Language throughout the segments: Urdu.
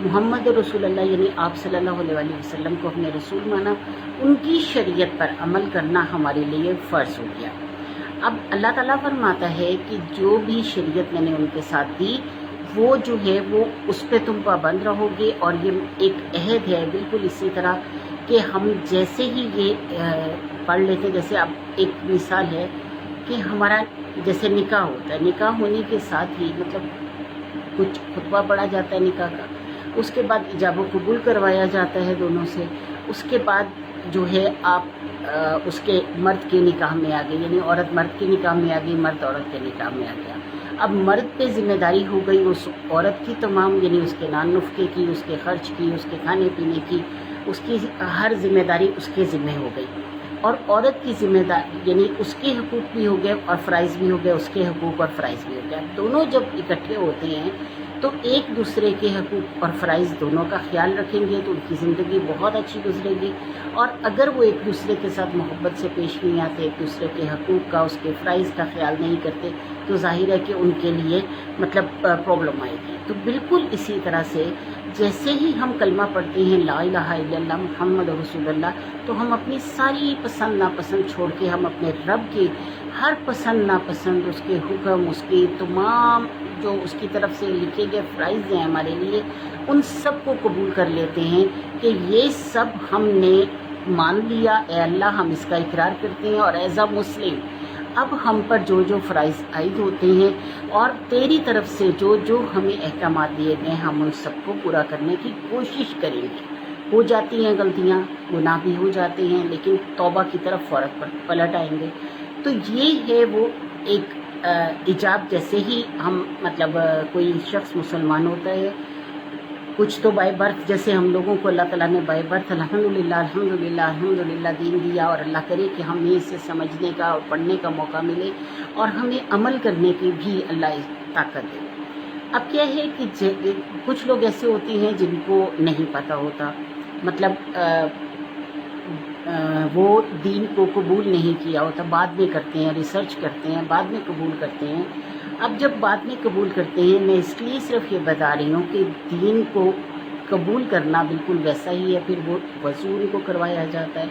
محمد رسول اللہ یعنی آپ صلی اللہ علیہ وسلم کو اپنے رسول مانا، ان کی شریعت پر عمل کرنا ہمارے لیے فرض ہو گیا۔ اب اللہ تعالیٰ فرماتا ہے کہ جو بھی شریعت میں نے ان کے ساتھ دی وہ جو ہے وہ اس پہ تم پابند رہو گے، اور یہ ایک عہد ہے بالکل اسی طرح کہ ہم جیسے ہی یہ پڑھ لیتے ہیں، جیسے اب ایک مثال ہے کہ ہمارا جیسے نکاح ہوتا ہے، نکاح ہونے کے ساتھ ہی مطلب کچھ خطبہ پڑھا جاتا ہے نکاح کا، اس کے بعد ایجاب و قبول کروایا جاتا ہے دونوں سے، اس کے بعد جو ہے آپ اس کے مرد کے نکاح میں آ گئے، یعنی عورت مرد کے نکاح میں آ گئی، مرد عورت کے نکاح میں آ گیا۔ اب مرد پہ ذمہ داری ہو گئی اس عورت کی تمام، یعنی اس کے نان نفقے کی، اس کے خرچ کی، اس کے کھانے پینے کی، اس کی ہر ذمہ داری اس کے ذمہ ہو گئی، اور عورت کی ذمہ داری یعنی اس کے حقوق بھی ہو گئے اور فرائض بھی ہو گئے، اس کے حقوق اور فرائض بھی ہو گئے۔ دونوں جب اکٹھے ہوتے ہیں تو ایک دوسرے کے حقوق اور فرائض دونوں کا خیال رکھیں گے تو ان کی زندگی بہت اچھی گزرے گی، اور اگر وہ ایک دوسرے کے ساتھ محبت سے پیش نہیں آتے، ایک دوسرے کے حقوق کا، اس کے فرائض کا خیال نہیں کرتے، تو ظاہر ہے کہ ان کے لیے مطلب پرابلم آئے گی۔ تو بالکل اسی طرح سے جیسے ہی ہم کلمہ پڑھتے ہیں لا الہ الا اللہ محمد رسول اللہ، تو ہم اپنی ساری پسند ناپسند چھوڑ کے ہم اپنے رب کے ہر پسند ناپسند، اس کے حکم، اس کی تمام جو اس کی طرف سے لکھے گئے فرائض ہیں ہمارے لیے، ان سب کو قبول کر لیتے ہیں کہ یہ سب ہم نے مان لیا، اے اللہ ہم اس کا اقرار کرتے ہیں، اور ایز اے مسلم اب ہم پر جو جو فرائض عائد ہوتے ہیں اور تیری طرف سے جو جو ہمیں احکامات دیے گئے ہیں، ہم ان سب کو پورا کرنے کی کوشش کریں گے۔ ہو جاتی ہیں غلطیاں، گناہ بھی ہو جاتے ہیں، لیکن توبہ کی طرف فوراً پلٹ آئیں گے۔ تو یہ ہے وہ ایک ایجاب، جیسے ہی ہم مطلب کوئی شخص مسلمان ہوتا ہے، کچھ تو بائی برتھ جیسے ہم لوگوں کو اللہ تعالیٰ نے بائی برتھ الحمدللہ دین دیا، اور اللہ کرے کہ ہمیں اسے سمجھنے کا اور پڑھنے کا موقع ملے اور ہمیں عمل کرنے کی بھی اللہ طاقت دے۔ اب کیا ہے کہ کچھ لوگ ایسے ہوتے ہیں جن کو نہیں پتہ ہوتا، مطلب وہ دین کو قبول نہیں کیا ہوتا، بعد میں کرتے ہیں، ریسرچ کرتے ہیں، بعد میں قبول کرتے ہیں۔ اب جب بعد میں قبول کرتے ہیں، میں اس لیے صرف یہ بتا رہی ہوں کہ دین کو قبول کرنا بالکل ویسا ہی ہے، پھر وہ وضو ان کو کروایا جاتا ہے،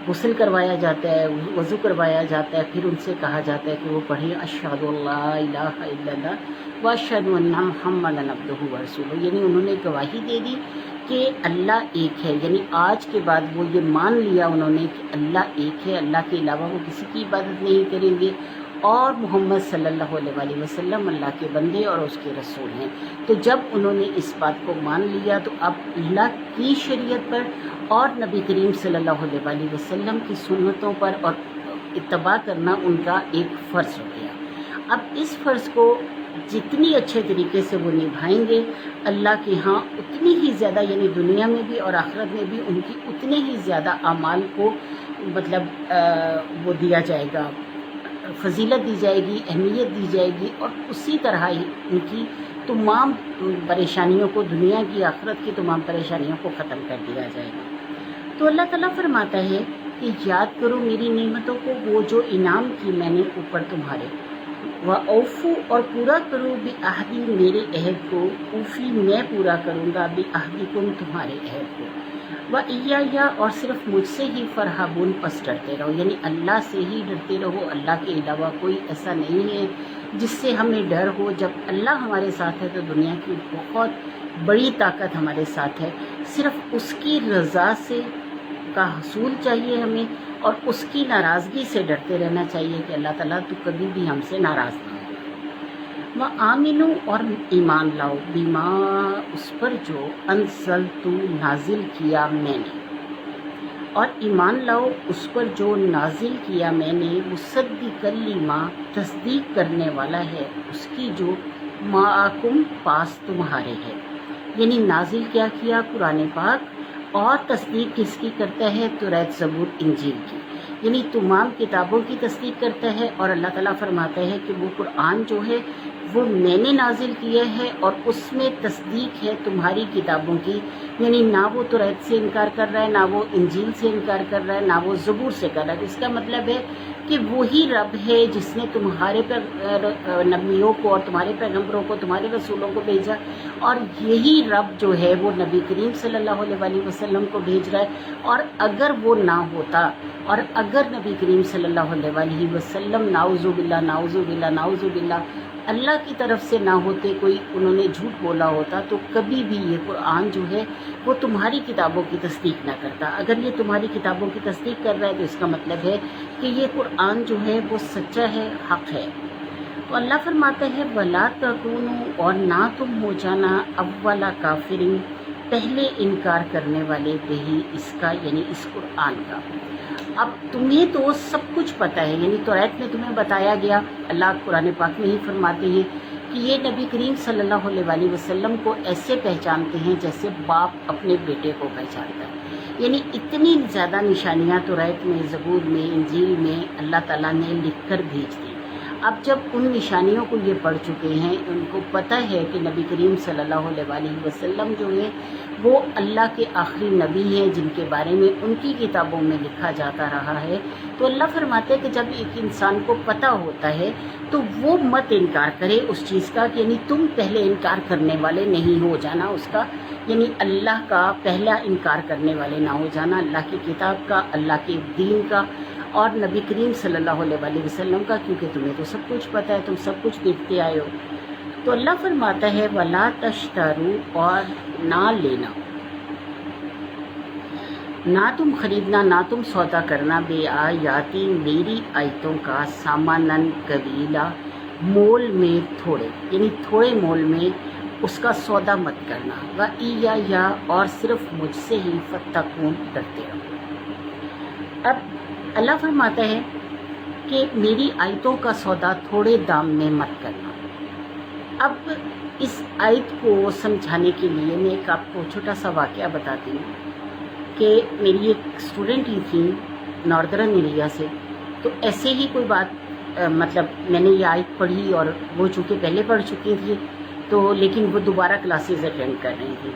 غسل کروایا جاتا ہے، وضو کروایا جاتا ہے، پھر ان سے کہا جاتا ہے کہ وہ پڑھیں اشہد اللہ الہ الا اللہ واشہد ان محمدا عبدہ ورسولہ، یعنی انہوں نے گواہی دے دی کہ اللہ ایک ہے، یعنی آج کے بعد وہ یہ مان لیا انہوں نے کہ اللہ ایک ہے، اللہ کے علاوہ وہ کسی کی عبادت نہیں کریں گے، اور محمد صلی اللہ علیہ وسلم اللہ کے بندے اور اس کے رسول ہیں۔ تو جب انہوں نے اس بات کو مان لیا تو اب اللہ کی شریعت پر اور نبی کریم صلی اللہ علیہ وسلم کی سنتوں پر اور اتباع کرنا ان کا ایک فرض ہو گیا۔ اب اس فرض کو جتنی اچھے طریقے سے وہ نبھائیں گے، اللہ کے ہاں اتنی ہی زیادہ، یعنی دنیا میں بھی اور آخرت میں بھی ان کی اتنے ہی زیادہ اعمال کو مطلب وہ دیا جائے گا، فضیلت دی جائے گی، اہمیت دی جائے گی، اور اسی طرح ہی ان کی تمام پریشانیوں کو، دنیا کی آخرت کی تمام پریشانیوں کو ختم کر دیا جائے گا۔ تو اللہ تعالیٰ فرماتا ہے کہ یاد کرو میری نعمتوں کو، وہ جو انعام کی میں نے اوپر تمہارے، وَأَوْفُوا اور پورا کرو بِعَہْدِی میرے عہد کو، اوفی میں پورا کروں گا بِعَہْدِکُم تمہارے عہد کو، وَإِيَّايَ اور صرف مجھ سے ہی فَارْہَبُونَ پس ڈرتے رہو، یعنی اللہ سے ہی ڈرتے رہو، اللہ کے علاوہ کوئی ایسا نہیں ہے جس سے ہمیں ڈر ہو۔ جب اللہ ہمارے ساتھ ہے تو دنیا کی بہت بڑی طاقت ہمارے ساتھ ہے، صرف اس کی رضا سے کا حصول چاہیے ہمیں، اور اس کی ناراضگی سے ڈرتے رہنا چاہیے کہ اللہ تعالیٰ تو کبھی بھی ہم سے ناراض نہ ہو۔ وَآمِنُوا اور ایمان لاؤ، بِمَا اس پر جو انزلتُ نازل کیا میں نے، اور ایمان لاؤ اس پر جو نازل کیا میں نے، مصدقا لما تصدیق کرنے والا ہے اس کی جو معکم پاس تمہارے ہے، یعنی نازل کیا قرآن پاک، اور تصدیق کس کی کرتا ہے؟ توریت، زبور، انجیل کی، یعنی تمام کتابوں کی تصدیق کرتا ہے۔ اور اللہ تعالیٰ فرماتا ہے کہ وہ قرآن جو ہے وہ میں نے نازل کیا ہے اور اس میں تصدیق ہے تمہاری کتابوں کی، یعنی نہ وہ توریت سے انکار کر رہا ہے، نہ وہ انجیل سے انکار کر رہا ہے، نہ وہ زبور سے کر رہا ہے۔ اس کا مطلب ہے کہ وہی رب ہے جس نے تمہارے نبیوں کو اور تمہارے پیغمبروں کو، تمہارے رسولوں کو بھیجا، اور یہی رب جو ہے وہ نبی کریم صلی اللہ علیہ وآلہ وسلم کو بھیج رہا ہے۔ اور اگر وہ نہ ہوتا، اور اگر نبی کریم صلی اللہ علیہ وآلہ وسلم نعوذ باللہ نعوذ باللہ نعوذ باللہ اللہ کی طرف سے نہ ہوتے، کوئی انہوں نے جھوٹ بولا ہوتا، تو کبھی بھی یہ قرآن جو ہے وہ تمہاری کتابوں کی تصدیق نہ کرتا۔ اگر یہ تمہاری کتابوں کی تصدیق کر رہا ہے تو اس کا مطلب ہے کہ یہ قرآن جو ہے وہ سچا ہے، حق ہے۔ تو اللہ فرماتا ہے وَلَا تَكُونُوا، اور نہ تم ہو جانا اول کافرین، پہلے انکار کرنے والے بہی، اس کا یعنی اس قرآن کا۔ اب تمہیں تو سب کچھ پتہ ہے، یعنی توریت میں تمہیں بتایا گیا، اللہ قرآن پاک میں ہی فرماتے ہیں کہ یہ نبی کریم صلی اللہ علیہ وآلہ وسلم کو ایسے پہچانتے ہیں جیسے باپ اپنے بیٹے کو پہچانتا ہے، یعنی اتنی زیادہ نشانیاں توریت میں، زبور میں، انجیل میں اللہ تعالیٰ نے لکھ کر بھیج دی۔ اب جب ان نشانیوں کو یہ پڑھ چکے ہیں، ان کو پتہ ہے کہ نبی کریم صلی اللہ علیہ وآلہ وسلم جو ہیں وہ اللہ کے آخری نبی ہیں جن کے بارے میں ان کی کتابوں میں لکھا جاتا رہا ہے، تو اللہ فرماتے ہیں کہ جب ایک انسان کو پتہ ہوتا ہے تو وہ مت انکار کرے اس چیز کا، کہ یعنی تم پہلے انکار کرنے والے نہیں ہو جانا اس کا، یعنی اللہ کا پہلا انکار کرنے والے نہ ہو جانا، اللہ کی کتاب کا، اللہ کے دین کا اور نبی کریم صلی اللہ علیہ وآلہ وسلم کا، کیونکہ تمہیں تو سب کچھ پتہ ہے، تم سب کچھ دیکھتے آئے ہو۔ تو اللہ فرماتا ہے وَلَا تَشْتَرُوا، اور نہ لینا، نہ تم خریدنا، نہ تم سودا کرنا، بے آیاتی، میری آیتوں کا، سامانن قلیلا، مول میں تھوڑے، یعنی تھوڑے مول میں اس کا سودا مت کرنا، وَإِيَّايَ، اور صرف مجھ سے ہی، فَاتَّقُونِ، ڈرتے رہو۔ اب اللہ فرماتا ہے کہ میری آیتوں کا سودا تھوڑے دام میں مت کرنا۔ اب اس آیت کو سمجھانے کے لیے میں ایک آپ کو چھوٹا سا واقعہ بتاتی ہوں کہ میری ایک اسٹوڈنٹ ہی تھی ناردرن ایریا سے، تو ایسے ہی کوئی بات مطلب میں نے یہ آیت پڑھی، اور وہ چونکہ پہلے پڑھ چکی تھی تو لیکن وہ دوبارہ کلاسز اٹینڈ کر رہی تھی،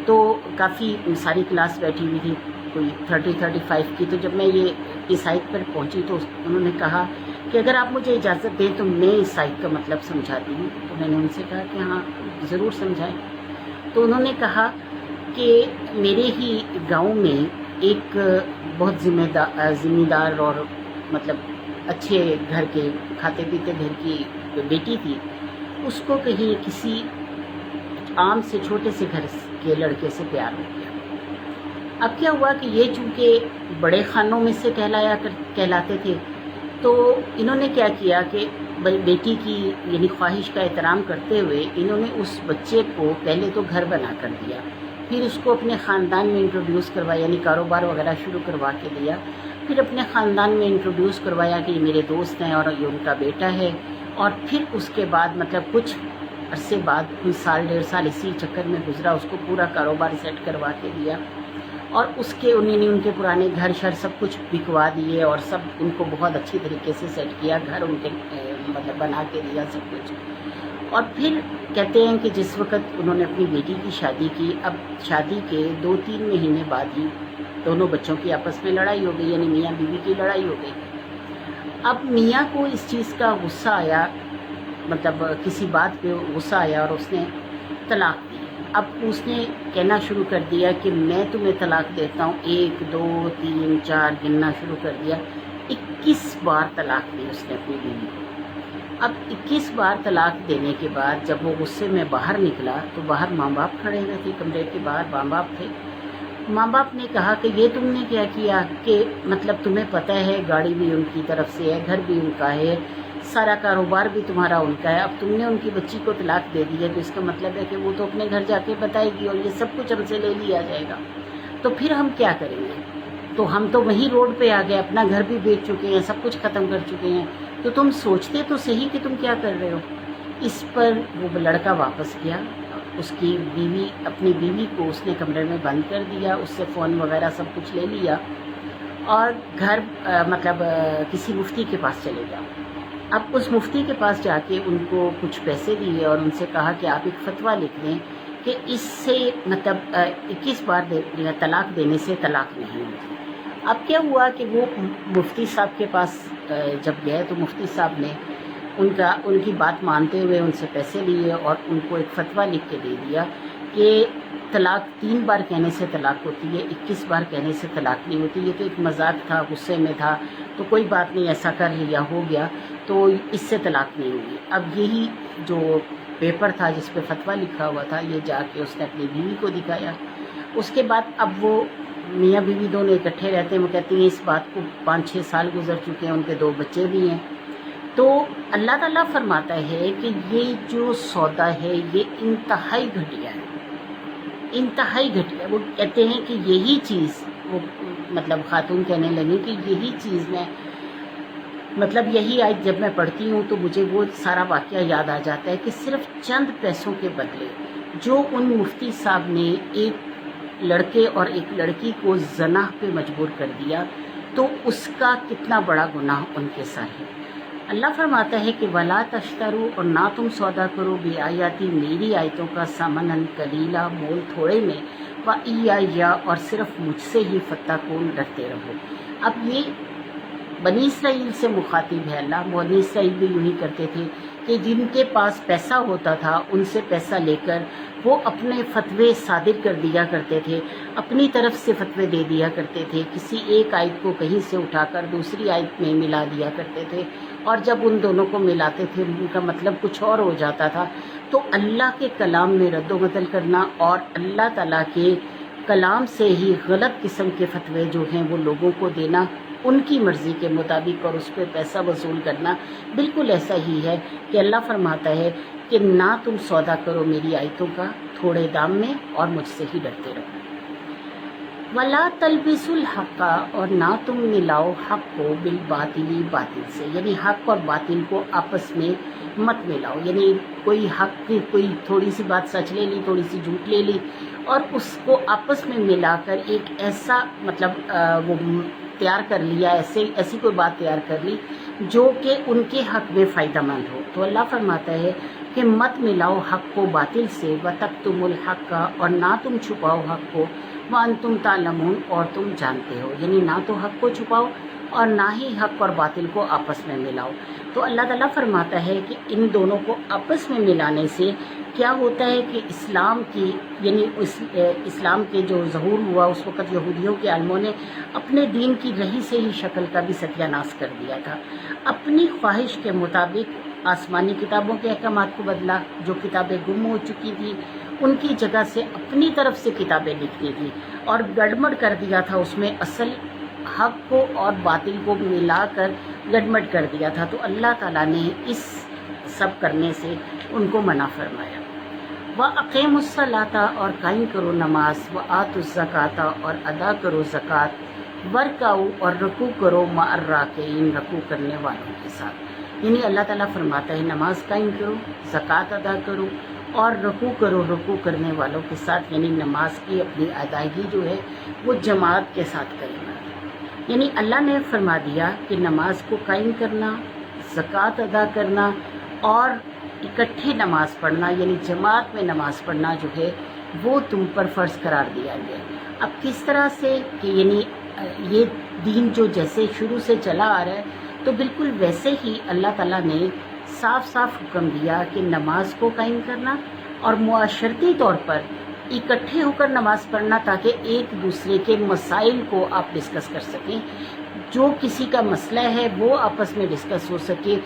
تو کافی ساری کلاس بیٹھی ہوئی تھی، کوئی 30-35 کی۔ تو جب میں یہ اس آیت پر پہنچی تو انہوں نے کہا کہ اگر آپ مجھے اجازت دیں تو میں اس آیت کا مطلب سمجھاتی ہوں۔ تو میں نے ان سے کہا کہ ہاں ضرور سمجھائیں۔ تو انہوں نے کہا کہ میرے ہی گاؤں میں ایک بہت ذمہ دار اور مطلب اچھے گھر کے، کھاتے پیتے گھر کی بیٹی تھی، اس کو کہیں کسی عام سے چھوٹے سے گھر کے لڑکے سے پیار ہو گیا۔ اب کیا ہوا کہ یہ چونکہ بڑے خانوں میں سے کہلاتے تھے، تو انہوں نے کیا کیا کہ بیٹی کی یعنی خواہش کا احترام کرتے ہوئے انہوں نے اس بچے کو پہلے تو گھر بنا کر دیا، پھر اس کو اپنے خاندان میں انٹروڈیوس کروایا، یعنی کاروبار وغیرہ شروع کروا کے دیا، پھر اپنے خاندان میں انٹروڈیوس کروایا کہ یہ میرے دوست ہیں اور یہ ان کا بیٹا ہے، اور پھر اس کے بعد مطلب کچھ عرصے بعد، کوئی سال 1.5 سال اسی چکر میں گزرا، اس کو پورا کاروبار سیٹ کروا کے دیا، اور اس کے انہوں نے ان کے پرانے گھر شر سب کچھ بکوا دیے، اور سب ان کو بہت اچھی طریقے سے سیٹ کیا، گھر ان کے مطلب بنا کے دیا سب کچھ۔ اور پھر کہتے ہیں کہ جس وقت انہوں نے اپنی بیٹی کی شادی کی، اب شادی کے 2-3 مہینے بعد ہی دونوں بچوں کی آپس میں لڑائی ہو گئی، یعنی میاں بیوی کی لڑائی ہو گئی۔ اب میاں کو اس چیز کا غصہ آیا، مطلب کسی بات پہ غصہ آیا، اور اس نے طلاق دی۔ اب اس نے کہنا شروع کر دیا کہ میں تمہیں طلاق دیتا ہوں، 1 2 3 4 گننا شروع کر دیا۔ 21 بار طلاق دی اس نے اپنی بیوی کو۔ اب 21 بار طلاق دینے کے بعد جب وہ غصے میں باہر نکلا تو باہر ماں باپ کھڑے ہوئے تھے، کمرے کے باہر ماں باپ تھے۔ ماں باپ نے کہا کہ یہ تم نے کیا کیا، کہ مطلب تمہیں پتہ ہے گاڑی بھی ان کی طرف سے ہے، گھر بھی ان کا ہے، سارا کاروبار بھی تمہارا ان کا ہے، اب تم نے ان کی بچی کو طلاق دے دی ہے، تو اس کا مطلب ہے کہ وہ تو اپنے گھر جا کے بتائے گی اور یہ سب کچھ ہم سے لے لیا جائے گا، تو پھر ہم کیا کریں گے؟ تو ہم تو وہیں روڈ پہ آ گئے، اپنا گھر بھی بیچ چکے ہیں، سب کچھ ختم کر چکے ہیں، تو تم سوچتے تو صحیح کہ تم کیا کر رہے ہو۔ اس پر وہ لڑکا واپس گیا اس کی بیوی اپنی بیوی کو اس نے کمرے میں بند کر دیا، اس سے فون وغیرہ سب کچھ لے لیا اور گھر مطلب کسی مفتی کے پاس چلے گیا۔ اب اس مفتی کے پاس جا کے ان کو کچھ پیسے دیے اور ان سے کہا کہ آپ ایک فتویٰ لکھ دیں کہ اس سے مطلب 21 بار طلاق دینے سے طلاق نہیں ہوتی۔ اب کیا ہوا کہ وہ مفتی صاحب کے پاس جب گئے تو مفتی صاحب نے ان کی بات مانتے ہوئے ان سے پیسے لیے اور ان کو ایک فتویٰ لکھ کے دے دیا کہ طلاق 3 بار کہنے سے طلاق ہوتی ہے، 21 بار کہنے سے طلاق نہیں ہوتی۔ یہ تو ایک مذاق تھا، غصے میں تھا تو کوئی بات نہیں، ایسا کر لیا ہو گیا تو اس سے طلاق نہیں ہوگی۔ اب یہی جو پیپر تھا جس پہ فتویٰ لکھا ہوا تھا، یہ جا کے اس نے اپنی بیوی کو دکھایا۔ اس کے بعد اب وہ میاں بیوی دونوں اکٹھے رہتے ہیں، وہ کہتی ہیں اس بات کو 5-6 سال گزر چکے ہیں، ان کے 2 بچے بھی ہیں۔ تو اللہ تعالیٰ فرماتا ہے کہ یہ جو سودا ہے یہ انتہائی گھٹیا ہے، انتہائی گھٹیا۔ وہ کہتے ہیں کہ یہی چیز، وہ مطلب خاتون کہنے لگی کہ یہی چیز میں مطلب یہی آیت جب میں پڑھتی ہوں تو مجھے وہ سارا واقعہ یاد آ جاتا ہے کہ صرف چند پیسوں کے بدلے جو ان مفتی صاحب نے ایک لڑکے اور ایک لڑکی کو زنا پہ مجبور کر دیا تو اس کا کتنا بڑا گناہ ان کے سر ہے۔ اللہ فرماتا ہے کہ وَلَا تَشْتَرُوا، اور نہ تم سودا کرو بِآیَاتِی، میری آیتوں کا، ثَمَنًا قَلِیلًا، مول تھوڑے میں، وَإِیَّیَّ، اور صرف مجھ سے ہی فَاتَّقُونَ، ڈرتے رہو۔ اب یہ بنی اسرائیل سے مخاطب ہے اللہ۔ بنی اسرائیل بھی یوں ہی کرتے تھے کہ جن کے پاس پیسہ ہوتا تھا ان سے پیسہ لے کر وہ اپنے فتوے صادر کر دیا کرتے تھے، اپنی طرف سے فتوے دے دیا کرتے تھے، کسی ایک آیت کو کہیں سے اٹھا کر دوسری آیت میں ملا دیا کرتے تھے، اور جب ان دونوں کو ملاتے تھے ان کا مطلب کچھ اور ہو جاتا تھا۔ تو اللہ کے کلام میں رد و بدل کرنا اور اللہ تعالیٰ کے کلام سے ہی غلط قسم کے فتوے جو ہیں وہ لوگوں کو دینا ان کی مرضی کے مطابق اور اس پہ پیسہ وصول کرنا، بالکل ایسا ہی ہے کہ اللہ فرماتا ہے کہ نہ تم سودا کرو میری آیتوں کا تھوڑے دام میں اور مجھ سے ہی ڈرتے رہو۔ وَلَا تَلْبِسُوا الْحَقَّ، اور نہ تم ملاؤ حق کو بالباطل، باطل سے، یعنی حق اور باطل کو آپس میں مت ملاؤ۔ یعنی کوئی حق کی کوئی تھوڑی سی بات سچ لے لی، تھوڑی سی جھوٹ لے لی اور اس کو آپس میں ملا کر ایک ایسا مطلب وہ تیار کر لیا، ایسی کوئی بات تیار کر لی جو کہ ان کے حق میں فائدہ مند ہو۔ تو اللہ فرماتا ہے کہ مت ملاؤ حق کو باطل سے، وَتَكْتُمُوا الْحَقَّ، اور نہ تم چھپاؤ حق کو، وَأَنْتُمْ تَعْلَمُونَ، اور تم جانتے ہو۔ یعنی نہ تو حق کو چھپاؤ اور نہ ہی حق اور باطل کو آپس میں ملاؤ۔ تو اللہ تعالیٰ فرماتا ہے کہ ان دونوں کو آپس میں ملانے سے کیا ہوتا ہے کہ اسلام کی یعنی اسلام کے جو ظہور ہوا اس وقت یہودیوں کے عالموں نے اپنے دین کی رہی سے ہی شکل کا بھی ستیہ ناش کر دیا تھا، اپنی خواہش کے مطابق آسمانی کتابوں کے احکامات کو بدلا، جو کتابیں گم ہو چکی تھیں ان کی جگہ سے اپنی طرف سے کتابیں لکھتی تھی اور گڑبڑ کر دیا تھا، اس میں اصل حق کو اور باطل کو ملا کر گڑبڑ کر دیا تھا۔ تو اللہ تعالیٰ نے اس سب کرنے سے ان کو منع فرمایا۔ وَأَقِیمُوا الصَّلَاةَ، اور قائم کرو نماز، وَآتُوا الزَّکَاةَ، اور ادا کرو زکوٰۃ، وَارْکَعُوا، اور رکوع کرو مع الراکعین، رکوع کرنے والوں کے ساتھ۔ یعنی اللہ تعالیٰ فرماتا ہے نماز قائم کرو، زکوٰۃ ادا کرو اور رکوع کرو رکوع کرنے والوں کے ساتھ، یعنی نماز کی اپنی ادائیگی جو ہے وہ جماعت کے ساتھ کرنا۔ یعنی اللہ نے فرما دیا کہ نماز کو قائم کرنا، زکوٰۃ ادا کرنا اور اکٹھے نماز پڑھنا یعنی جماعت میں نماز پڑھنا جو ہے وہ تم پر فرض قرار دیا گیا۔ اب کس طرح سے کہ یعنی یہ دین جو جیسے شروع سے چلا آ رہا ہے تو بالکل ویسے ہی اللہ تعالیٰ نے صاف صاف حکم دیا کہ نماز کو قائم کرنا اور معاشرتی طور پر اکٹھے ہو کر نماز پڑھنا تاکہ ایک دوسرے کے مسائل کو آپ ڈسکس کر سکیں، جو کسی کا مسئلہ ہے وہ آپس میں ڈسکس ہو سکے،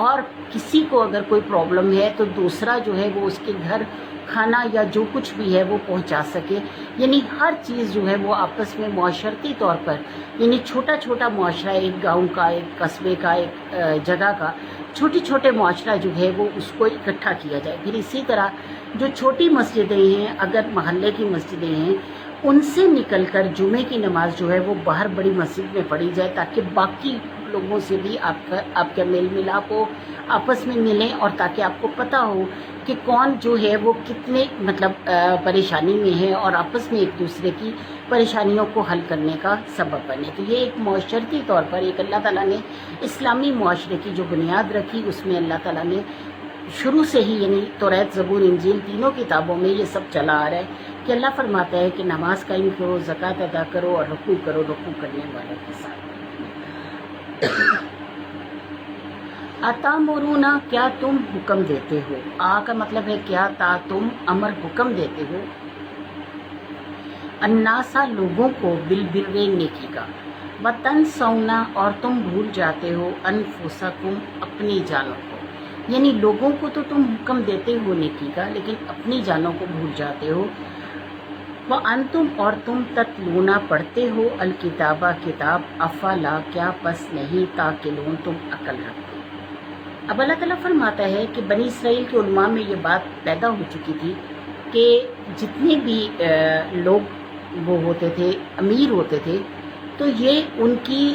اور کسی کو اگر کوئی پرابلم ہے تو دوسرا جو ہے وہ اس کے گھر کھانا یا جو کچھ بھی ہے وہ پہنچا سکے۔ یعنی ہر چیز جو ہے وہ آپس میں معاشرتی طور پر یعنی چھوٹا چھوٹا معاشرہ، ایک گاؤں کا، ایک قصبے کا، ایک جگہ کا چھوٹے چھوٹے معاشرہ جو ہے وہ اس کو اکٹھا کیا جائے۔ پھر اسی طرح جو چھوٹی مسجدیں ہیں، اگر محلے کی مسجدیں ہیں ان سے نکل کر جمعے کی نماز جو ہے وہ باہر بڑی مسجد میں پڑھی جائے، تاکہ باقی لوگوں سے بھی آپ کا میل ملاپ ہو، آپس میں ملیں، اور تاکہ آپ کو پتہ ہو کہ کون جو ہے وہ کتنے پریشانی میں ہے، اور آپس میں ایک دوسرے کی پریشانیوں کو حل کرنے کا سبب بنے۔ تو یہ ایک معاشرتی طور پر ایک اللہ تعالیٰ نے اسلامی معاشرے کی جو بنیاد رکھی، اس میں اللہ تعالیٰ نے شروع سے ہی، یعنی توریت، زبور، انجیل، تینوں کتابوں میں یہ سب چلا آ رہا ہے کہ اللہ فرماتا ہے کہ نماز قائم کرو، زکوٰۃ ادا کرو، اور رکوع کرو، رکوع کرنے والوں کے ساتھ۔ اتامرون، کیا تم حکم دیتے ہو، آ کا مطلب ہے کیا، تا تم امر حکم دیتے ہو، الناسا لوگوں کو، بالبر نیکی کا، وتنسون اور تم بھول جاتے ہو، انفسکم اپنی جانوں کو، یعنی لوگوں کو تو تم حکم دیتے ہو نیکی کا، لیکن اپنی جانوں کو بھول جاتے ہو، وانتم اور تم تتلون پڑھتے ہو، الکتابہ کتاب، افلا کیا پس نہیں، تاکلون تم عقل رکھتے۔ اب اللہ تعالیٰ فرماتا ہے کہ بنی اسرائیل کے علماء میں یہ بات پیدا ہو چکی تھی کہ جتنے بھی لوگ وہ ہوتے تھے، امیر ہوتے تھے، تو یہ ان کی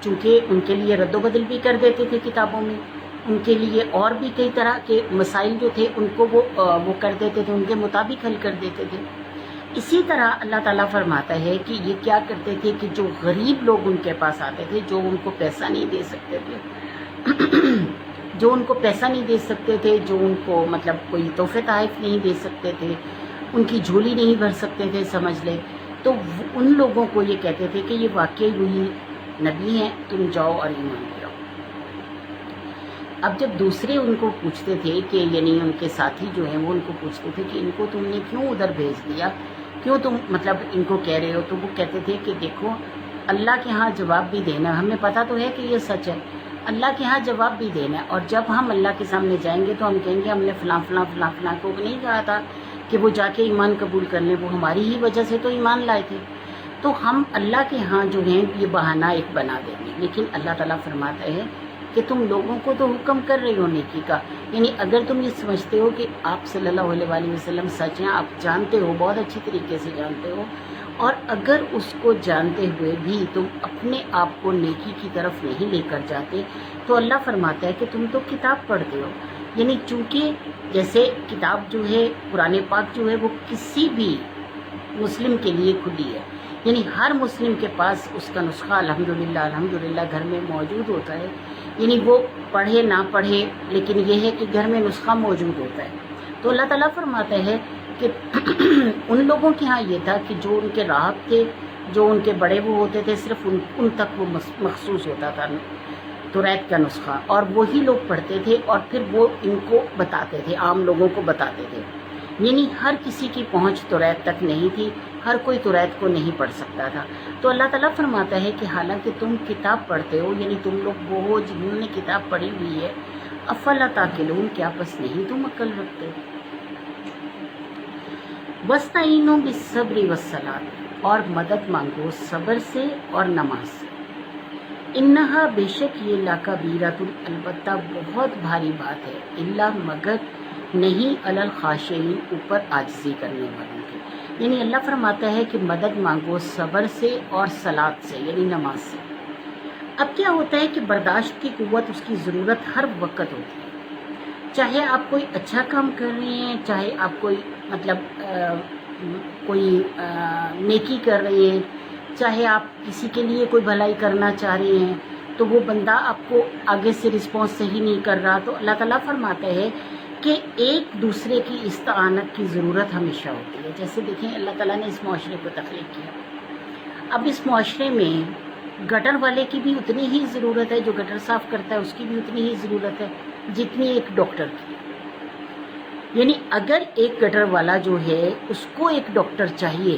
چونکہ ان کے لیے رد و بدل بھی کر دیتے تھے کتابوں میں، ان کے لیے اور بھی کئی طرح کے مسائل جو تھے ان کو وہ کر دیتے تھے، ان کے مطابق حل کر دیتے تھے۔ اسی طرح اللہ تعالیٰ فرماتا ہے کہ یہ کیا کرتے تھے کہ جو غریب لوگ ان کے پاس آتے تھے، جو ان کو پیسہ نہیں دے سکتے تھے، جو ان کو پیسہ نہیں دے سکتے تھے، جو ان کو کوئی تحفے تحائف نہیں دے سکتے تھے، ان کی جھولی نہیں بھر سکتے تھے، سمجھ لے، تو ان لوگوں کو یہ کہتے تھے کہ یہ واقعی وہی نبی ہیں، تم جاؤ اور ایمان لے آؤ۔ اب جب دوسرے ان کو پوچھتے تھے کہ یعنی ان کے ساتھی جو ہیں وہ ان کو پوچھتے تھے کہ ان کو تم نے کیوں ادھر بھیج دیا، کیوں تم ان کو کہہ رہے ہو، تو وہ کہتے تھے کہ دیکھو اللہ کے ہاں جواب بھی دینا، ہمیں پتہ تو ہے کہ یہ سچ ہے، اللہ کے ہاں جواب بھی دینا ہے، اور جب ہم اللہ کے سامنے جائیں گے تو ہم کہیں گے ہم نے فلاں فلاں فلاں فلاں کو نہیں کہا تھا کہ وہ جا کے ایمان قبول کر لیں، وہ ہماری ہی وجہ سے تو ایمان لائے تھے، تو ہم اللہ کے ہاں جو ہیں یہ بہانہ ایک بنا دیں گے۔ لیکن اللہ تعالیٰ فرماتا ہے کہ تم لوگوں کو تو حکم کر رہے ہو نیکی کا، یعنی اگر تم یہ سمجھتے ہو کہ آپ صلی اللہ علیہ وآلہ وسلم سچ ہیں، آپ جانتے ہو، بہت اچھی طریقے سے جانتے ہو، اور اگر اس کو جانتے ہوئے بھی تم اپنے آپ کو نیکی کی طرف نہیں لے کر جاتے، تو اللہ فرماتا ہے کہ تم تو کتاب پڑھتے ہو، یعنی چونکہ جیسے کتاب جو ہے، قرآن پاک جو ہے وہ کسی بھی مسلم کے لیے کھلی ہے، یعنی ہر مسلم کے پاس اس کا نسخہ الحمدللہ گھر میں موجود ہوتا ہے، یعنی وہ پڑھے نہ پڑھے، لیکن یہ ہے کہ گھر میں نسخہ موجود ہوتا ہے۔ تو اللہ تعالیٰ فرماتا ہے کہ ان لوگوں کے ہاں یہ تھا کہ جو ان کے راہب تھے، جو ان کے بڑے وہ ہوتے تھے، صرف ان تک وہ مخصوص ہوتا تھا توریت کا نسخہ، اور وہی لوگ پڑھتے تھے، اور پھر وہ ان کو بتاتے تھے، عام لوگوں کو بتاتے تھے، یعنی ہر کسی کی پہنچ توریت تک نہیں تھی، ہر کوئی توریت کو نہیں پڑھ سکتا تھا۔ تو اللہ تعالیٰ فرماتا ہے کہ حالانکہ تم کتاب پڑھتے ہو، یعنی تم لوگ وہ ہو جنہوں نے کتاب پڑھی ہوئی ہے، افلا تعقلون، کیا پس نہیں تم عقل رکھتے؟ وَاسْتَعِینُوا بِالصَّبْرِ وَالصَّلَاةِ، اور مدد مانگو صبر سے اور نماز سے، انہا بے شک یہ لَکَبِیرَۃٌ، البتہ بہت بھاری بات ہے، الا مگر نہیں، علی الخاشعین، اوپر عاجزی کرنے والوں کے، یعنی اللہ فرماتا ہے کہ مدد مانگو صبر سے اور صلاۃ سے، یعنی نماز سے۔ اب کیا ہوتا ہے کہ برداشت کی قوت، اس کی ضرورت ہر وقت ہوتی ہے، چاہے آپ کوئی اچھا کام کر رہے ہیں، چاہے آپ کوئی کوئی نیکی کر رہے ہیں، چاہے آپ کسی کے لیے کوئی بھلائی کرنا چاہ رہے ہیں، تو وہ بندہ آپ کو آگے سے رسپانس صحیح نہیں کر رہا، تو اللہ تعالیٰ فرماتا ہے کہ ایک دوسرے کی استعانت کی ضرورت ہمیشہ ہوتی ہے۔ جیسے دیکھیں اللہ تعالیٰ نے اس معاشرے کو تخلیق کیا، اب اس معاشرے میں گٹر والے کی بھی اتنی ہی ضرورت ہے، جو گٹر صاف کرتا ہے اس کی بھی اتنی ہی ضرورت ہے جتنی ایک ڈاکٹر کی، یعنی اگر ایک گٹر والا جو ہے اس کو ایک ڈاکٹر چاہیے،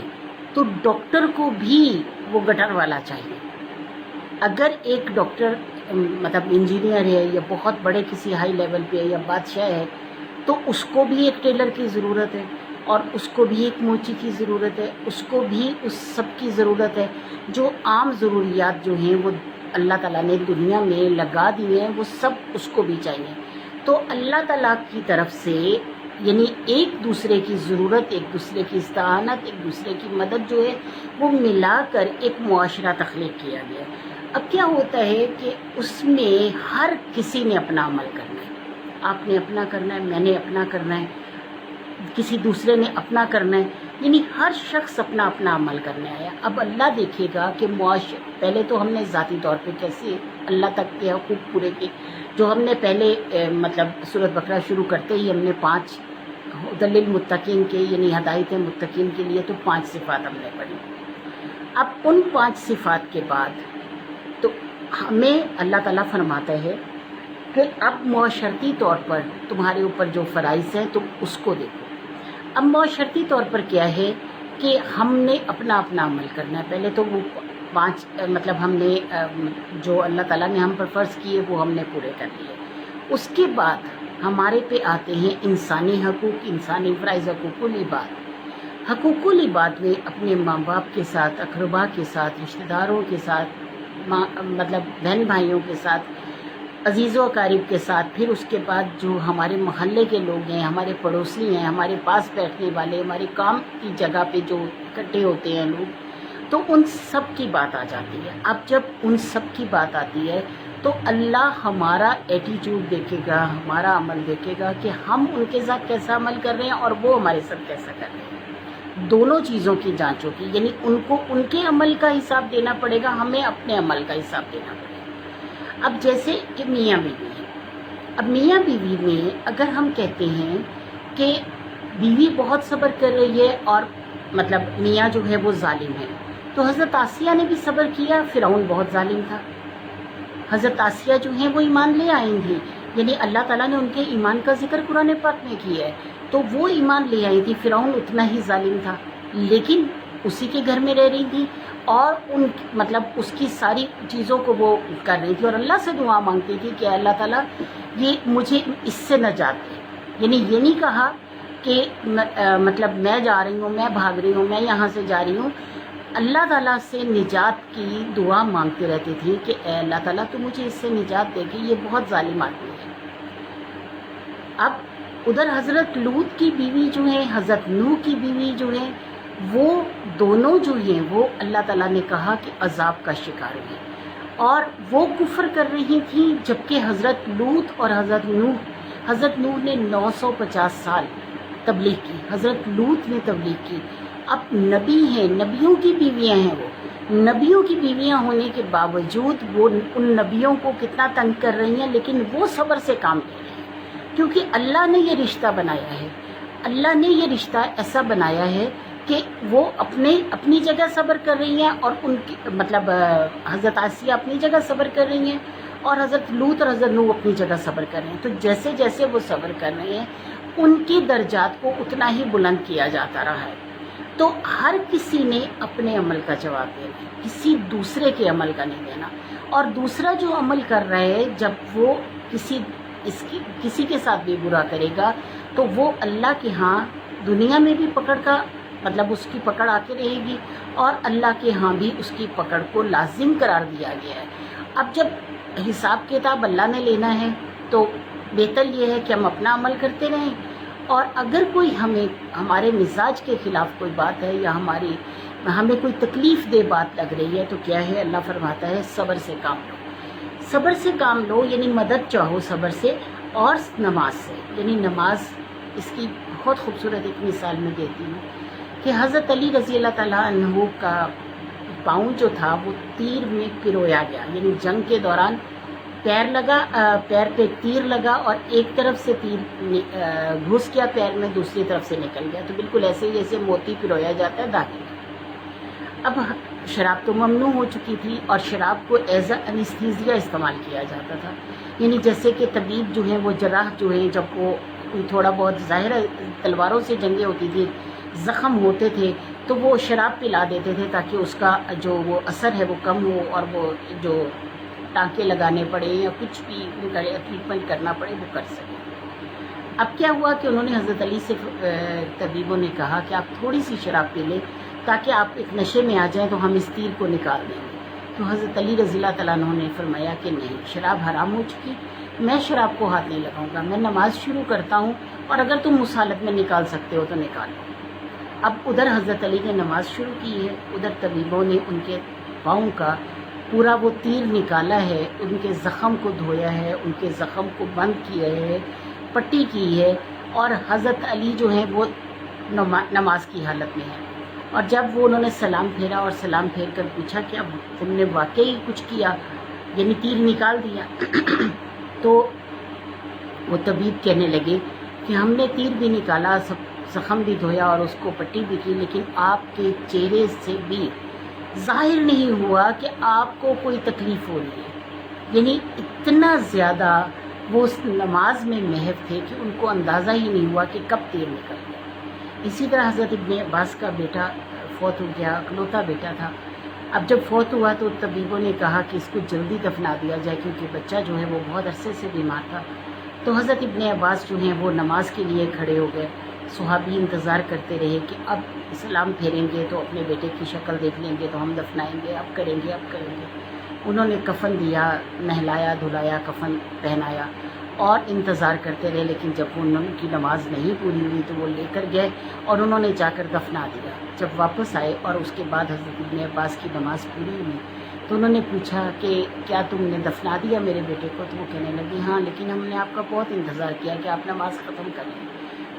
تو ڈاکٹر کو بھی وہ گٹر والا چاہیے۔ اگر ایک ڈاکٹر انجینئر ہے، یا بہت بڑے کسی ہائی لیول پہ ہے، یا بادشاہ ہے، تو اس کو بھی ایک ٹیلر کی ضرورت ہے، اور اس کو بھی ایک موچی کی ضرورت ہے، اس کو بھی اس سب کی ضرورت ہے۔ جو عام ضروریات جو ہیں وہ اللہ تعالیٰ نے دنیا میں لگا دی ہیں، وہ سب اس کو بھی چاہیے۔ تو اللہ تعالیٰ کی طرف سے یعنی ایک دوسرے کی ضرورت، ایک دوسرے کی استعانت، ایک دوسرے کی مدد جو ہے وہ ملا کر ایک معاشرہ تخلیق کیا گیا۔ اب کیا ہوتا ہے کہ اس میں ہر کسی نے اپنا عمل کرنا ہے، آپ نے اپنا کرنا ہے، میں نے اپنا کرنا ہے، کسی دوسرے نے اپنا کرنا ہے، یعنی ہر شخص اپنا اپنا عمل کرنے آیا۔ اب اللہ دیکھے گا کہ پہلے تو ہم نے ذاتی طور پہ کیسے اللہ تک کے حقوق پورے کیے، جو ہم نے پہلے مطلب سورۃ بقرہ شروع کرتے ہی ہم نے 5 ہدی للمتقین کے یعنی ہدایت متقین کے لیے تو 5 صفات ہم نے پڑھی۔ اب ان 5 صفات کے بعد تو ہمیں اللہ تعالیٰ فرماتا ہے کہ اب معاشرتی طور پر تمہارے اوپر جو فرائض ہیں تم اس کو دیکھو۔ اب معاشرتی طور پر کیا ہے کہ ہم نے اپنا اپنا عمل کرنا ہے۔ پہلے تو وہ 5 مطلب ہم نے جو اللہ تعالیٰ نے ہم پر فرض کیے وہ ہم نے پورے کر لیے۔ اس کے بعد ہمارے پہ آتے ہیں انسانی حقوق، انسانی فرائض، حقوق العباد۔ حقوق العباد میں اپنے ماں باپ کے ساتھ، اقربا کے ساتھ، رشتہ داروں کے ساتھ، مطلب بہن بھائیوں کے ساتھ، عزیز و اقارب کے ساتھ، پھر اس کے بعد جو ہمارے محلے کے لوگ ہیں، ہمارے پڑوسی ہیں، ہمارے پاس بیٹھنے والے، ہمارے کام کی جگہ پہ جو اکٹھے ہوتے ہیں لوگ، تو ان سب کی بات آ جاتی ہے۔ اب جب ان سب کی بات آتی ہے تو اللہ ہمارا ایٹیٹیوڈ دیکھے گا، ہمارا عمل دیکھے گا کہ ہم ان کے ساتھ کیسا عمل کر رہے ہیں اور وہ ہمارے ساتھ کیسا کر رہے ہیں۔ دونوں چیزوں کی جانچ ہوگی، یعنی ان کو ان کے عمل کا حساب دینا پڑے گا، ہمیں اپنے عمل کا حساب دینا پڑے گا۔ اب جیسے کہ میاں بیوی ہے، اب میاں بیوی میں اگر ہم کہتے ہیں کہ بیوی بہت صبر کر رہی ہے اور مطلب میاں جو ہے وہ ظالم ہے، تو حضرت آسیہ نے بھی صبر کیا، فرعون بہت ظالم تھا۔ حضرت آسیہ جو ہیں وہ ایمان لے آئی تھیں، یعنی اللہ تعالیٰ نے ان کے ایمان کا ذکر قرآن پاک میں کیا ہے، تو وہ ایمان لے آئی تھی۔ فرعون اتنا ہی ظالم تھا، لیکن اسی کے گھر میں رہ رہی تھی اور مطلب اس کی ساری چیزوں کو وہ کر رہی تھی اور اللہ سے دعا مانگتی تھی کہ اللہ تعالیٰ یہ مجھے اس سے نجات دے۔ یعنی یہ نہیں کہا کہ مطلب میں جا رہی ہوں، میں بھاگ رہی ہوں، میں یہاں سے جا رہی ہوں، اللہ تعالیٰ سے نجات کی دعا مانگتے رہتی تھی کہ اے اللہ تعالیٰ تو مجھے اس سے نجات دے کہ یہ بہت ظالم آدمی ہے۔ اب ادھر حضرت لوط کی بیوی جو ہے، حضرت نوح کی بیوی جو ہے، وہ دونوں جو ہیں وہ اللہ تعالیٰ نے کہا کہ عذاب کا شکار ہوئے اور وہ کفر کر رہی تھیں، جبکہ حضرت لوط اور حضرت نوح نے 950 سال تبلیغ کی، حضرت لوط نے تبلیغ کی۔ اب نبی ہیں، نبیوں کی بیویاں ہیں، وہ نبیوں کی بیویاں ہونے کے باوجود وہ ان نبیوں کو کتنا تنگ کر رہی ہیں، لیکن وہ صبر سے کام لے رہے ہیں، کیونکہ اللہ نے یہ رشتہ بنایا ہے۔ اللہ نے یہ رشتہ ایسا بنایا ہے کہ وہ اپنی جگہ صبر کر رہی ہیں اور ان کی مطلب حضرت آسیہ اپنی جگہ صبر کر رہی ہیں اور حضرت لوط اور حضرت نوح اپنی جگہ صبر کر رہے ہیں۔ تو جیسے جیسے وہ صبر کر رہے ہیں ان کی درجات کو اتنا ہی بلند کیا جاتا رہا ہے۔ تو ہر کسی نے اپنے عمل کا جواب دینا ہے، کسی دوسرے کے عمل کا نہیں دینا۔ اور دوسرا جو عمل کر رہا ہے جب وہ کسی کے ساتھ بھی برا کرے گا تو وہ اللہ کے ہاں دنیا میں بھی پکڑ کا مطلب اس کی پکڑ آتی رہے گی اور اللہ کے ہاں بھی اس کی پکڑ کو لازم قرار دیا گیا ہے۔ اب جب حساب کتاب اللہ نے لینا ہے تو بہتر یہ ہے کہ ہم اپنا عمل کرتے رہیں، اور اگر کوئی ہمارے مزاج کے خلاف کوئی بات ہے یا ہمیں کوئی تکلیف دہ بات لگ رہی ہے تو کیا ہے، اللہ فرماتا ہے صبر سے کام لو، صبر سے کام لو، یعنی مدد چاہو صبر سے اور نماز سے۔ یعنی نماز، اس کی بہت خوبصورت ایک مثال میں دیتی ہوں کہ حضرت علی رضی اللہ تعالیٰ عنہ کا پاؤں جو تھا وہ تیر میں پرویا گیا، یعنی جنگ کے دوران پیر پہ تیر لگا اور ایک طرف سے تیر گھس گیا پیر میں، دوسری طرف سے نکل گیا، تو بالکل ایسے ہی جیسے موتی پرویا جاتا ہے دھاگے میں۔ اب شراب تو ممنوع ہو چکی تھی اور شراب کو ایز اے انیستھیزیا استعمال کیا جاتا تھا، یعنی جیسے کہ طبیب جو ہیں وہ جراح جو ہیں جب وہ تھوڑا بہت ظاہر تلواروں سے جنگیں ہوتی تھی، زخم ہوتے تھے تو وہ شراب پلا دیتے تھے تاکہ اس کا جو وہ اثر ہے وہ کم ہو اور وہ جو ٹانکے لگانے پڑے یا کچھ بھی ٹریٹمنٹ کرنا پڑے وہ کر سکیں۔ اب کیا ہوا کہ انہوں نے حضرت علی سے طبیبوں نے کہا کہ آپ تھوڑی سی شراب پی لیں تاکہ آپ ایک نشے میں آ جائیں تو ہم اس تیر کو نکال دیں گے۔ تو حضرت علی رضی اللہ تعالیٰ عنہ نے فرمایا کہ نہیں، شراب حرام ہو چکی، میں شراب کو ہاتھ نہیں لگاؤں گا، میں نماز شروع کرتا ہوں اور اگر تم اس حالت میں نکال سکتے ہو تو نکالو۔ اب ادھر حضرت علی نے نماز شروع کی ہے، ادھر طبیبوں نے ان کے پاؤں کا پورا وہ تیر نکالا ہے، ان کے زخم کو دھویا ہے، ان کے زخم کو بند کیا ہے، پٹی کی ہے، اور حضرت علی جو ہیں وہ نماز کی حالت میں ہے۔ اور جب وہ انہوں نے سلام پھیرا اور سلام پھیر کر پوچھا کہ اب تم نے واقعی کچھ کیا، یعنی تیر نکال دیا، تو وہ طبیب کہنے لگے کہ ہم نے تیر بھی نکالا، زخم بھی دھویا اور اس کو پٹی بھی کی، لیکن آپ کے چہرے سے بھی ظاہر نہیں ہوا کہ آپ کو کوئی تکلیف ہو رہی ہے۔ یعنی اتنا زیادہ وہ اس نماز میں محو تھے کہ ان کو اندازہ ہی نہیں ہوا کہ کب تیر نکل گیا۔ اسی طرح حضرت ابن عباس کا بیٹا فوت ہو گیا، اکلوتا بیٹا تھا۔ اب جب فوت ہوا تو طبیبوں نے کہا کہ اس کو جلدی دفنا دیا جائے کیونکہ بچہ جو ہے وہ بہت عرصے سے بیمار تھا۔ تو حضرت ابن عباس جو ہیں وہ نماز کے لیے کھڑے ہو گئے، صحابی انتظار کرتے رہے کہ اب سلام پھیریں گے تو اپنے بیٹے کی شکل دیکھ لیں گے تو ہم دفنائیں گے، اب کریں گے، اب کریں گے۔ انہوں نے کفن دیا، نہلایا دھلایا، کفن پہنایا اور انتظار کرتے رہے، لیکن جب ان کی نماز نہیں پوری ہوئی تو وہ لے کر گئے اور انہوں نے جا کر دفنا دیا۔ جب واپس آئے اور اس کے بعد حضرت ابن عباس کی نماز پوری ہوئی تو انہوں نے پوچھا کہ کیا تم نے دفنا دیا میرے بیٹے کو؟ تو وہ کہنے لگے ہاں، لیکن ہم نے آپ کا بہت انتظار کیا کہ آپ نماز ختم کر لیں۔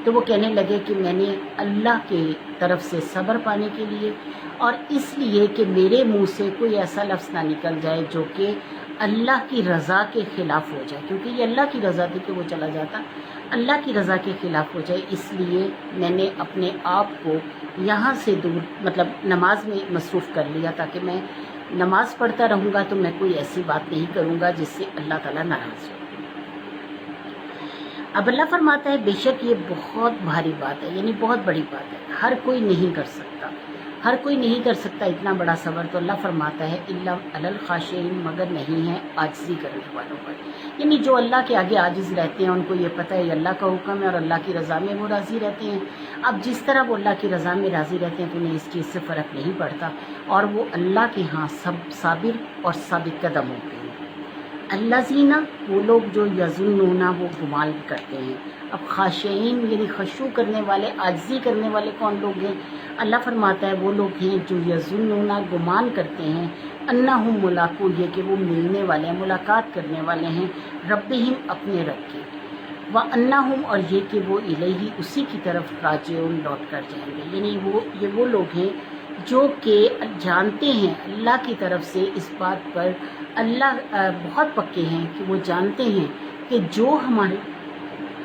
تو وہ کہنے لگے کہ میں نے اللہ کی طرف سے صبر پانے کے لیے اور اس لیے کہ میرے منہ سے کوئی ایسا لفظ نہ نکل جائے جو کہ اللہ کی رضا کے خلاف ہو جائے، کیونکہ یہ اللہ کی رضا تھی کہ وہ چلا جاتا، اللہ کی رضا کے خلاف ہو جائے، اس لیے میں نے اپنے آپ کو یہاں سے دور مطلب نماز میں مصروف کر لیا، تاکہ میں نماز پڑھتا رہوں گا تو میں کوئی ایسی بات نہیں کروں گا جس سے اللہ تعالیٰ ناراض ہو۔ اب اللہ فرماتا ہے بے شک یہ بہت بھاری بات ہے، یعنی بہت بڑی بات ہے، ہر کوئی نہیں کر سکتا، ہر کوئی نہیں کر سکتا اتنا بڑا صبر۔ تو اللہ فرماتا ہے الا علی الخاشعین، مگر نہیں ہے عاجزی کرنے والوں پر، یعنی جو اللہ کے آگے عاجز رہتے ہیں ان کو یہ پتہ ہے یہ اللہ کا حکم ہے اور اللہ کی رضا میں وہ راضی رہتے ہیں۔ اب جس طرح وہ اللہ کی رضا میں راضی رہتے ہیں تو انہیں اس چیز سے فرق نہیں پڑتا، اور وہ اللہ کے ہاں سب صابر اور ثابت قدم ہوتے ہیں۔ الذین، وہ لوگ جو یظنون، وہ گمان کرتے ہیں۔ اب خاشعین یعنی خشوع کرنے والے، عاجزی کرنے والے کون لوگ ہیں؟ اللہ فرماتا ہے وہ لوگ ہیں جو یظنون، گمان کرتے ہیں، انہم ملاقو، یہ کہ وہ ملنے والے ہیں، ملاقات کرنے والے ہیں، ربہم، اپنے رب کے، وانہم، اور یہ کہ وہ الیہ، اسی کی طرف، راجعون، لوٹ کر جائیں گے۔ یعنی وہ لوگ ہیں جو کہ جانتے ہیں اللہ کی طرف سے اس بات پر، اللہ بہت پکے ہیں کہ وہ جانتے ہیں کہ جو ہمارے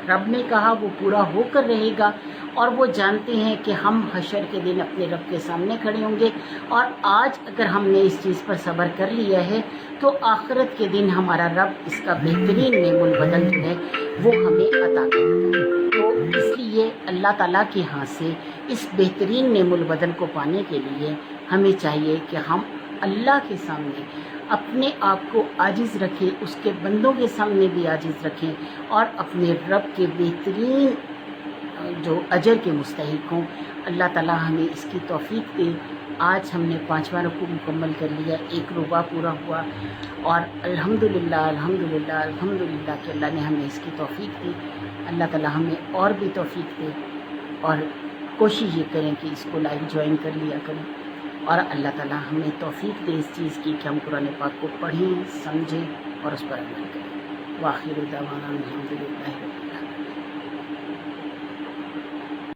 رب نے کہا وہ پورا ہو کر رہے گا، اور وہ جانتے ہیں کہ ہم حشر کے دن اپنے رب کے سامنے کھڑے ہوں گے، اور آج اگر ہم نے اس چیز پر صبر کر لیا ہے تو آخرت کے دن ہمارا رب اس کا بہترین نعم البدل جو ہے وہ ہمیں عطا کرے گا۔ تو اس لیے اللہ تعالیٰ کے ہاں سے اس بہترین نعم البدل کو پانے کے لیے ہمیں چاہیے کہ ہم اللہ کے سامنے اپنے آپ کو عاجز رکھیں، اس کے بندوں کے سامنے بھی عاجز رکھیں، اور اپنے رب کے بہترین جو اجر کے مستحق ہوں۔ اللہ تعالیٰ ہمیں اس کی توفیق دے۔ آج ہم نے 5واں رکوع مکمل کر لیا، 1 ربع پورا ہوا، اور الحمدللہ الحمدللہ الحمدللہ کہ اللہ نے ہمیں اس کی توفیق دی۔ اللہ تعالیٰ ہمیں اور بھی توفیق دے، اور کوشش یہ کریں کہ اس کو لائیو جوائن کر لیا کریں، اور اللہ تعالیٰ ہمیں توفیق دے اس چیز کی کہ ہم قرآن پاک کو پڑھیں، سمجھیں اور اس پر عمل کریں۔ وآخر دعوانا الحمدللہ۔